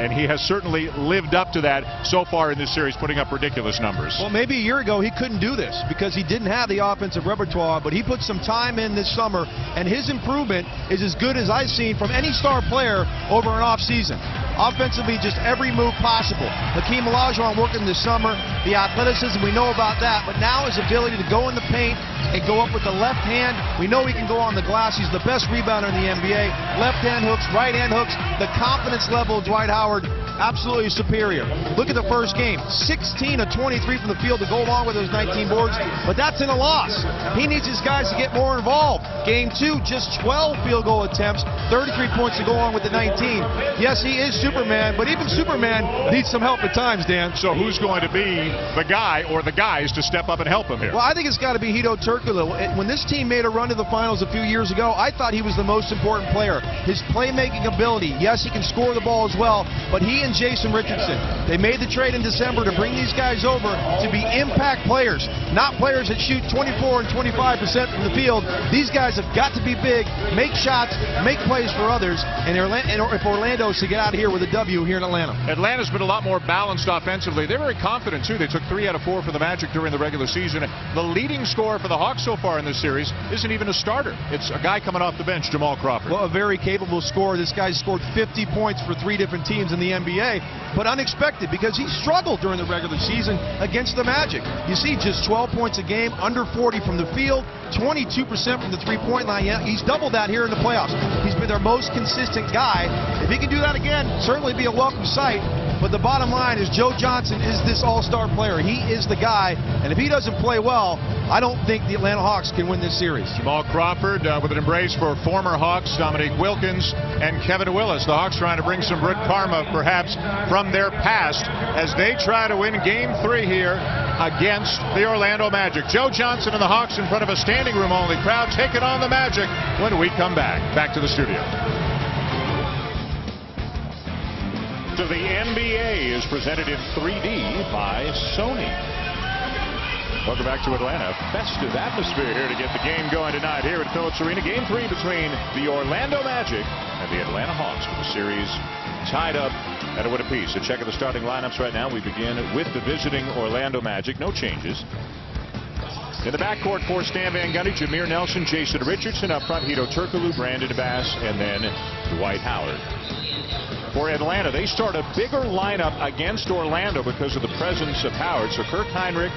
And he has certainly lived up to that so far in this series, putting up ridiculous numbers. Well, maybe a year ago he couldn't do this because he didn't have the offensive repertoire, but he put some time in this summer, and his improvement is as good as I've seen from any star player over an offseason. Offensively, just every move possible. Hakeem Olajuwon working this summer, the athleticism, we know about that, but now his ability to go in the paint and go up with the left hand. We know he can go on the glass. He's the best rebounder in the NBA. Left hand hooks, right hand hooks. The confidence level of Dwight Howard, absolutely superior. Look at the first game. 16 of 23 from the field to go along with those 19 boards, but that's in a loss. He needs his guys to get more involved. Game 2, just 12 field goal attempts, 33 points to go along with the 19. Yes, he is Superman, but even Superman needs some help at times, Dan. So who's going to be the guy or the guys to step up and help him here? Well, I think it's got to be Hedo Turkoglu. When this team made a run to the finals a few years ago, I thought he was the most important player. His playmaking ability, yes, he can score the ball as well, but he and Jason Richardson, they made the trade in December to bring these guys over to be impact players, not players that shoot 24 and 25% from the field. These guys have got to be big, make shots, make plays for others, and if Orlando is to get out of here with a W here in Atlanta. Atlanta's been a lot more balanced offensively. They're very confident, too. They took 3 out of 4 for the Magic during the regular season. The leading scorer for the Hawks so far in this series isn't even a starter. It's a guy coming off the bench, Jamal Crawford. Well, a very capable scorer. This guy's scored 50 points for 3 different teams in the NBA, but unexpected because he struggled during the regular season against the Magic. You see, just 12 points a game, under 40 from the field, 22% from the three-point line. He's doubled that here in the playoffs. He's been their most consistent guy. If he can do that again, certainly be a welcome sight. But the bottom line is Joe Johnson is this all-star player. He is the guy, and if he doesn't play well, I don't think the Atlanta Hawks can win this series. Jamal Crawford with an embrace for former Hawks Dominique Wilkins and Kevin Willis. The Hawks trying to bring some good karma, perhaps, from their past as they try to win Game 3 here against the Orlando Magic. Joe Johnson and the Hawks in front of a standing room only crowd taking on the Magic when we come back. Back to the studio. To the NBA is presented in 3D by Sony. Welcome back to Atlanta. Festive atmosphere here to get the game going tonight here at Phillips Arena. Game 3 between the Orlando Magic and the Atlanta Hawks, with the series tied up at a win apiece. A check of the starting lineups right now. We begin with the visiting Orlando Magic. No changes. In the backcourt for Stan Van Gundy, Jameer Nelson, Jason Richardson. Up front, Hedo Turkoglu, Brandon Bass, and then Dwight Howard. For Atlanta, they start a bigger lineup against Orlando because of the presence of Howard. So Kirk Hinrich,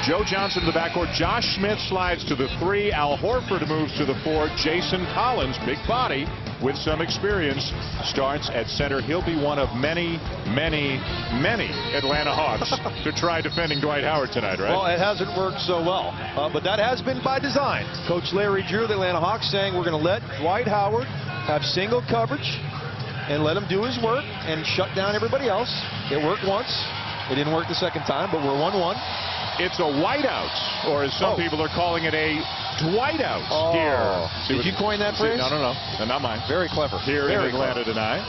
Joe Johnson in the backcourt, Josh Smith slides to the 3, Al Horford moves to the 4, Jason Collins, big body with some experience, starts at center. He'll be one of many, many, many Atlanta Hawks to try defending Dwight Howard tonight, right? Well, it hasn't worked so well, but that has been by design. Coach Larry Drew, the Atlanta Hawks, saying we're going to let Dwight Howard have single coverage and let him do his work and shut down everybody else. It worked once. It didn't work the second time, but we're 1-1. It's a whiteout, or as some people are calling it, a Dwight-out here. Did you coin that phrase? No, not mine. Very clever. Here in Atlanta tonight.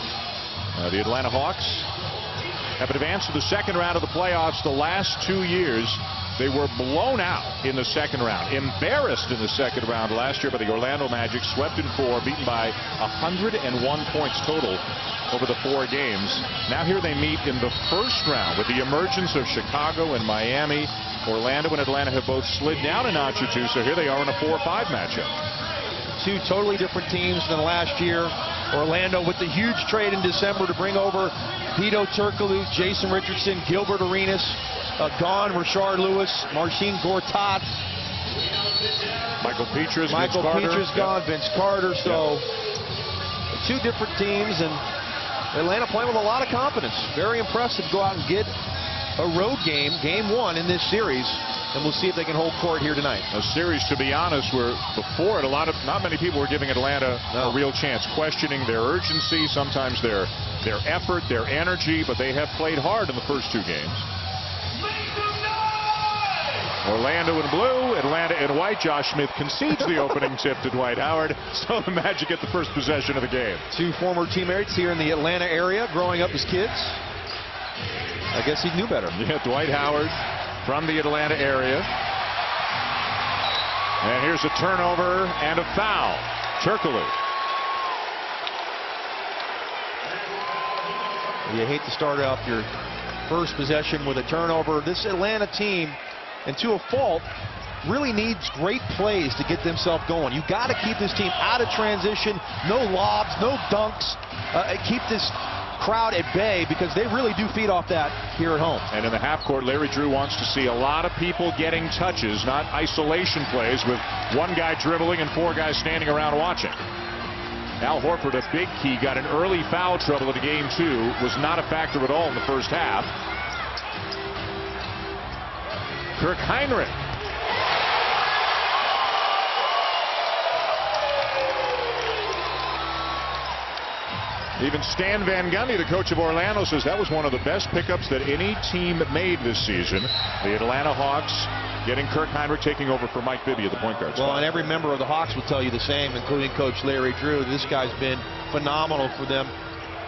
The Atlanta Hawks have advanced to the second round of the playoffs the last 2 years. They were blown out in the second round, embarrassed in the second round last year by the Orlando Magic, swept in 4, beaten by 101 points total over the 4 games. Now here they meet in the first round with the emergence of Chicago and Miami. Orlando and Atlanta have both slid down a notch or two, so here they are in a 4-5 matchup. 2 totally different teams than last year. Orlando with the huge trade in December to bring over Hedo Turkoglu, Jason Richardson, Gilbert Arenas, gone Rashard Lewis, Marcin Gortat, Michael Petras, gone, Vince Carter. So 2 different teams, and Atlanta playing with a lot of confidence. Very impressive to go out and get a road game, Game 1 in this series, and we'll see if they can hold court here tonight. A series, to be honest, where before it, not many people were giving Atlanta a real chance, questioning their urgency, sometimes their effort, their energy, but they have played hard in the first 2 games. Orlando in blue, Atlanta in white. Josh Smith concedes the opening tip to Dwight Howard, so the Magic get the first possession of the game. 2 former teammates here in the Atlanta area, growing up as kids. I guess he knew better. Yeah, Dwight Howard from the Atlanta area. And here's a turnover and a foul. Turkoglu. You hate to start off your first possession with a turnover. This Atlanta team, and to a fault, really needs great plays to get themselves going. You got to keep this team out of transition, no lobs, no dunks. Keep this crowd at bay, because they really do feed off that here at home. And in the half court, Larry Drew wants to see a lot of people getting touches, not isolation plays with one guy dribbling and 4 guys standing around watching. Al Horford, a big key, got an early foul trouble in game 2, was not a factor at all in the first half. Kirk Heinrich. Even Stan Van Gundy, the coach of Orlando, says that was one of the best pickups that any team made this season. The Atlanta Hawks getting Kirk Heinrich taking over for Mike Bibby at the point guard spot. Well, and every member of the Hawks will tell you the same, including Coach Larry Drew. This guy's been phenomenal for them.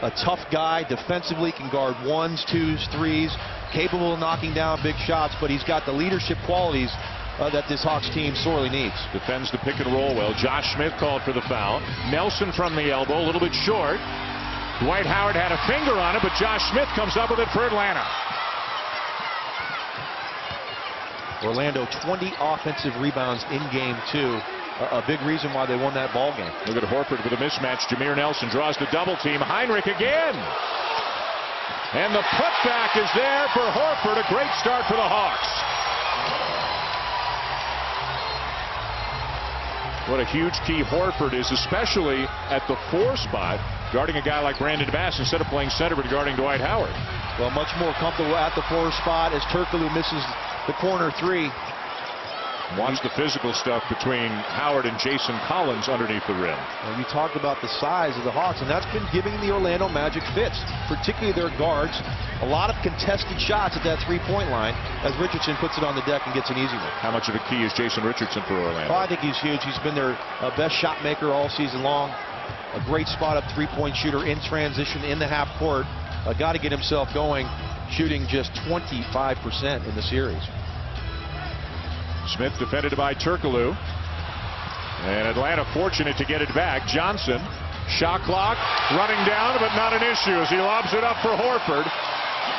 A tough guy, defensively, can guard 1s, 2s, 3s, capable of knocking down big shots, but he's got the leadership qualities that this Hawks team sorely needs. Defends the pick and roll well. Josh Smith called for the foul. Nelson from the elbow, a little bit short. Dwight Howard had a finger on it, but Josh Smith comes up with it for Atlanta. Orlando 20 offensive rebounds in game 2. A big reason why they won that ball game. Look at Horford with a mismatch. Jameer Nelson draws the double team. Heinrich again. And the putback is there for Horford. A great start for the Hawks. What a huge key Horford is, especially at the 4 spot, guarding a guy like Brandon Bass instead of playing center but guarding Dwight Howard. Well, much more comfortable at the 4 spot as Turkoglu misses the corner 3. Watch the physical stuff between Howard and Jason Collins underneath the rim. Well, you talked about the size of the Hawks, and that's been giving the Orlando Magic fits, particularly their guards. A lot of contested shots at that 3-point line as Richardson puts it on the deck and gets an easy one. How much of a key is Jason Richardson for Orlando? Oh, I think he's huge. He's been their best shot maker all season long. A great spot-up 3-point shooter in transition in the half court. Got to get himself going, shooting just 25% in the series. Smith defended by Turkoglu. And Atlanta fortunate to get it back. Johnson, shot clock, running down, but not an issue as he lobs it up for Horford.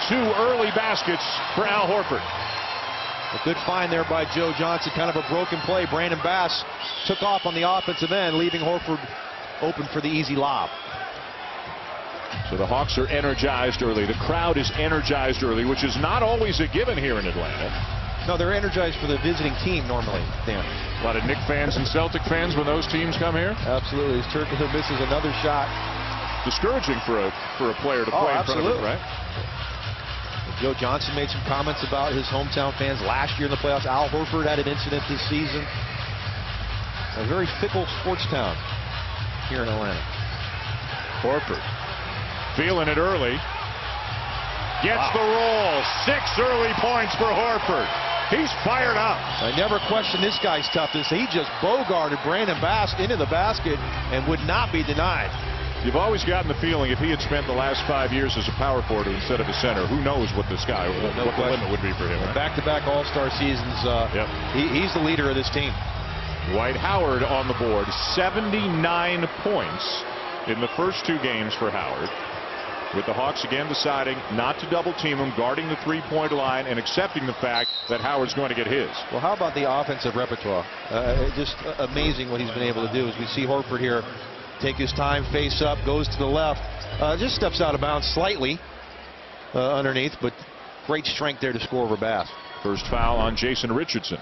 2 early baskets for Al Horford. A good find there by Joe Johnson. Kind of a broken play. Brandon Bass took off on the offensive end, leaving Horford open for the easy lob. So the Hawks are energized early. The crowd is energized early, which is not always a given here in Atlanta. No, they're energized for the visiting team normally, Dan. A lot of Knicks fans and Celtic fans when those teams come here. Absolutely. As Turkoglu misses another shot. Discouraging for a player to play in front of it, right? Joe Johnson made some comments about his hometown fans last year in the playoffs. Al Horford had an incident this season. A very fickle sports town here in Atlanta. Horford feeling it early. Gets the roll. 6 early points for Horford. He's fired up. I never questioned this guy's toughness. He just bogarted Brandon Bass into the basket and would not be denied. You've always gotten the feeling if he had spent the last 5 years as a power forward instead of a center, who knows what this guy, what the limit would be for him. Right? Back-to-back All-Star seasons. He's the leader of this team. Dwight Howard on the board. 79 points in the first 2 games for Howard. With the Hawks again deciding not to double team him, guarding the 3-point line, and accepting the fact that Howard's going to get his. Well, how about the offensive repertoire? Just amazing what he's been able to do. As we see Horford here take his time, face up, goes to the left, just steps out of bounds slightly underneath, but great strength there to score over Bass. First foul on Jason Richardson.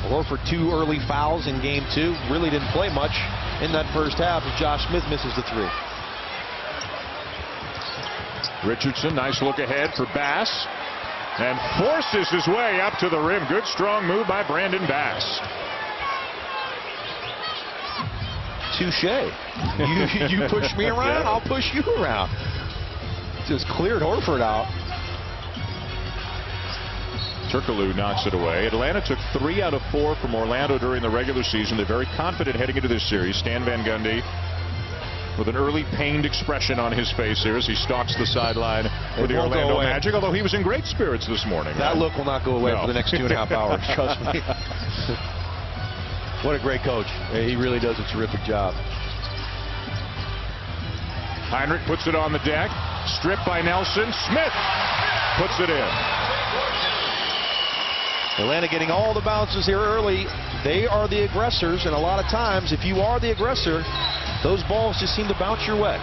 Horford 2 early fouls in game 2. Really didn't play much in that first half as Josh Smith misses the 3. Richardson, nice look ahead for Bass. And forces his way up to the rim. Good strong move by Brandon Bass. Touche. You push me around, I'll push you around. Just cleared Horford out. Turkoglu knocks it away. Atlanta took 3 out of 4 from Orlando during the regular season. They're very confident heading into this series. Stan Van Gundy with an early pained expression on his face here as he stalks the sideline with the Orlando Magic, although he was in great spirits this morning. That look will not go away for the next 2.5 hours, trust me. What a great coach. He really does a terrific job. Heinrich puts it on the deck. Stripped by Nelson. Smith puts it in. Atlanta getting all the bounces here early. They are the aggressors, and a lot of times, if you are the aggressor, those balls just seem to bounce your way.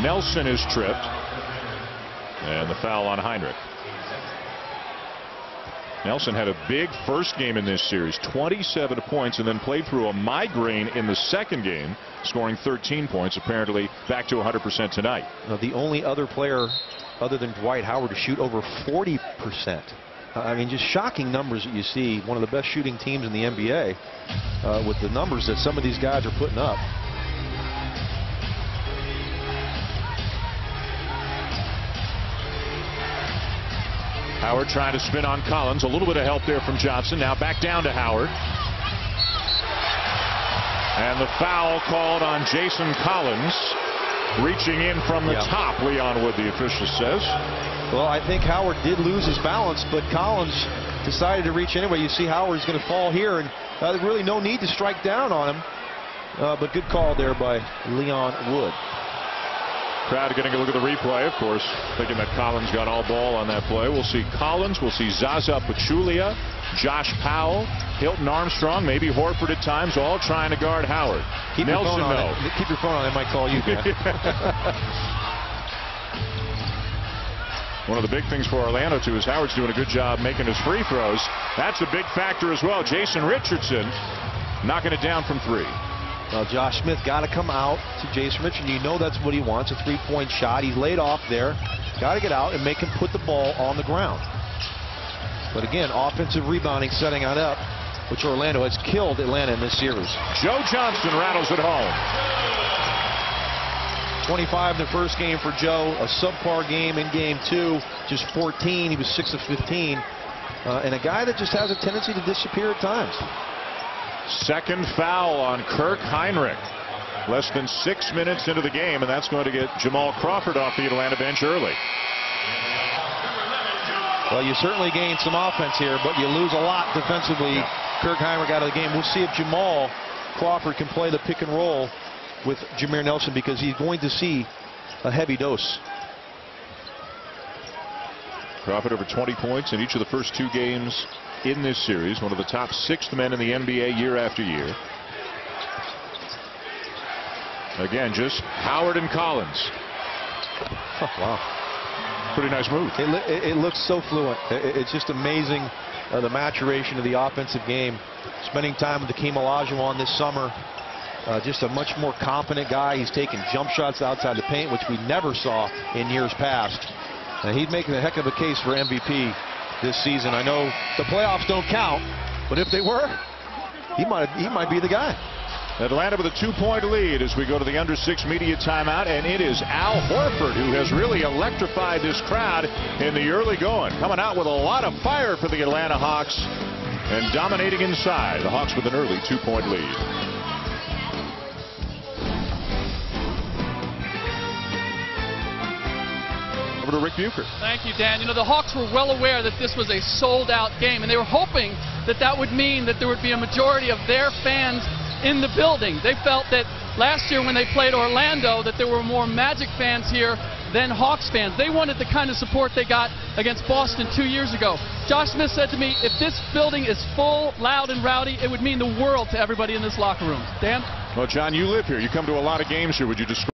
Nelson is tripped. And the foul on Heinrich. Nelson had a big first game in this series, 27 points, and then played through a migraine in the second game, scoring 13 points, apparently back to 100% tonight. Now, the only other player other than Dwight Howard to shoot over 40%. I mean, just shocking numbers that you see. One of the best shooting teams in the NBA with the numbers that some of these guys are putting up. Howard trying to spin on Collins. A little bit of help there from Johnson. Now back down to Howard. And the foul called on Jason Collins. Reaching in from the top, Leon Wood, the official says. Well, I think Howard did lose his balance, but Collins decided to reach anyway. You see Howard's going to fall here, and there's really no need to strike down on him. But good call there by Leon Wood. Crowd getting a look at the replay, of course, thinking that Collins got all ball on that play. We'll see Collins, we'll see Zaza Pachulia, Josh Powell, Hilton Armstrong, maybe Horford at times, all trying to guard Howard. Keep Nelson, your phone on no. Keep your phone on. They might call you. One of the big things for Orlando, too, is Howard's doing a good job making his free throws. That's a big factor as well. Jason Richardson knocking it down from three. Well, Josh Smith got to come out to Jason Richardson. You know that's what he wants, a three-point shot. He's laid off there. Got to get out and make him put the ball on the ground. But again, offensive rebounding setting it up, which Orlando has killed Atlanta in this series. Joe Johnston rattles it home. 25 in the first game for Joe. A subpar game in game 2. Just 14. He was 6 of 15. And a guy that just has a tendency to disappear at times. Second foul on Kirk Heinrich. Less than 6 minutes into the game, and that's going to get Jamal Crawford off the Atlanta bench early. Well, you certainly gain some offense here, but you lose a lot defensively. Kirk Heinrich out of the game. We'll see if Jamal Crawford can play the pick and roll with Jameer Nelson, because he's going to see a heavy dose. Crawford over 20 points in each of the first 2 games in this series. One of the top 6 men in the NBA year after year. Again, just Howard and Collins. Oh, wow. Pretty nice move. It looks so fluent. It's just amazing the maturation of the offensive game. Spending time with Hakeem Olajuwon this summer. Just a much more confident guy. He's taking jump shots outside the paint, which we never saw in years past. And he's making a heck of a case for MVP this season. I know the playoffs don't count, but if they were, he might be the guy. Atlanta with a 2-point lead as we go to the under-6 media timeout, and it is Al Horford who has really electrified this crowd in the early going. Coming out with a lot of fire for the Atlanta Hawks and dominating inside. The Hawks with an early 2-point lead. To Rick Bucher. Thank you, Dan. You know, the Hawks were well aware that this was a sold-out game, and they were hoping that that would mean that there would be a majority of their fans in the building. They felt that last year when they played Orlando that there were more Magic fans here than Hawks fans. They wanted the kind of support they got against Boston 2 years ago. Josh Smith said to me, if this building is full, loud, and rowdy, it would mean the world to everybody in this locker room. Dan? Well, John, you live here. You come to a lot of games here. Would you describe